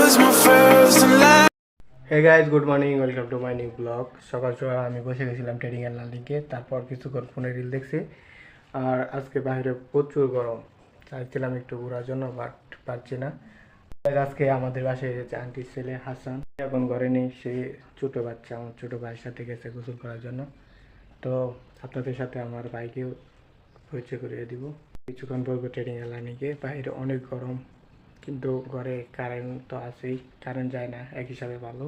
was my first and last. Hey guys, good morning, welcome to my new blog. সকাল সকাল আমি বসে গেছিলাম ট্রেডিং এর লাইনে, তারপর কিছুক্ষণ ফোনে রিল দেখছি। আর আজকে বাইরে প্রচুর গরম, চাইছিলাম একটু ঘোরার জন্য, বাট পারছি না। আজকে আমাদের বাসায় এসেছে আন্টির ছেলে হাসান, এখন ঘরে নেই, সে ছোটো বাচ্চা, আমার ছোটো ভাইয়ের সাথে গেছে গোসল করার জন্য। তো আপনাদের সাথে আমার ভাইকেও পরিচয় করিয়ে দিব। কিছুক্ষণ বলবো ট্রেডিং এর লাইনে গিয়ে। বাইরে অনেক গরম, কিন্তু ঘরে কারেন্ট তো আছেই, কারেন্ট যায় না, এক হিসাবে ভালো।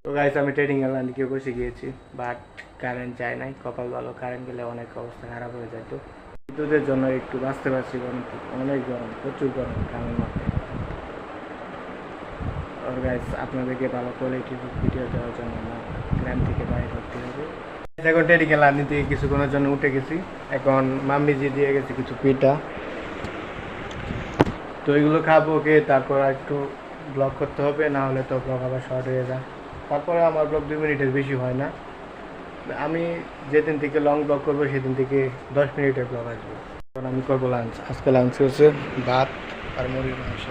তো গাইস, আমি ট্রেডিং এর লাইনে গিয়ে বসে গিয়েছি, বাট কারেন্ট যায় নাই। কপাল ভালো, কারেন্ট গেলে অনেক অবস্থা খারাপ হয়ে যেত। বিদ্যুতের জন্য একটু বাঁচতে পারছি, গরম থেকে অনেক গরম, প্রচুর গরম কারেন্টের মধ্যে। আর গাইস, আপনাদেরকে ভালো কোয়ালিটি ভিডিও দেওয়ার জন্য আমার গ্রাম থেকে বাইরে করতে হবে। এখন ট্রেডিং এর লাইন থেকে কিছুক্ষণের জন্য উঠে গেছি। এখন মাম্মিজি দিয়ে গেছে কিছু পিঠা, তো এগুলো খাবো, ওকে তারপর একটু ব্লগ করতে হবে, না হলে তো ব্লগ আবার শর্ট হয়ে যায়। তারপরে আমার ব্লগ 2 মিনিটের বেশি হয় না। আমি যেদিন থেকে লং ব্লগ করবো সেদিন থেকে 10 মিনিটের ব্লগ আসবে। কারণ আমি করবো লাঞ্চ। আজকে লাঞ্চ হচ্ছে ভাত আর মুরগির মাংস।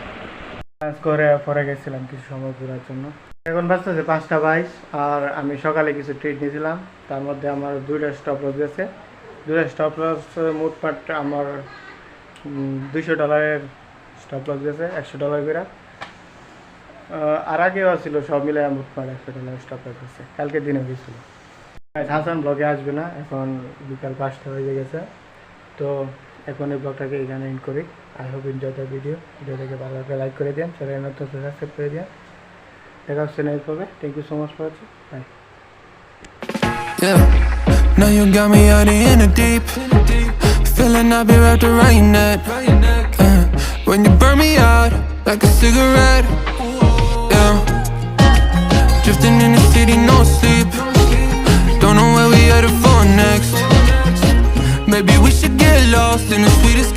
লাঞ্চ করে পরে গেছিলাম কিছু সময় ঘোরার জন্য। এখন বাজতেছে 5:22, আর আমি সকালে কিছু ট্রিট নিয়েছিলাম। তার মধ্যে আমার 2টা স্টপ লস গেছে। 2টা স্টপ লস মোটমাট আমার $200 স্টপ লস গেছে, $100 করে। আর আগেও ছিল, সব মিলে মোটমাট $100 স্টপ লস গেছে। কালকে দিনে গেছিল। হাসান ব্লগে আসবে না, এখন বিকাল 5টা হয়ে গেছে। তো এখন এই ব্লগটাকে এখানে এন্ড করি। আই হোপ এনজয় দ্য ভিডিওটাকে ভালো লাগলে লাইক করে দিন, চ্যানেল নতুন সাবস্ক্রাইব করে দিন। দেখা হচ্ছে নেক্সট ব্লগে। Thank you so much for watching, bye. Yeah, now you got me out in the deep. Feeling I'll be wrapped around your neck. When you burn me out like a cigarette. Yeah, drifting in the city, no sleep. Don't know where we headed for next. Maybe we should get lost in the sweetest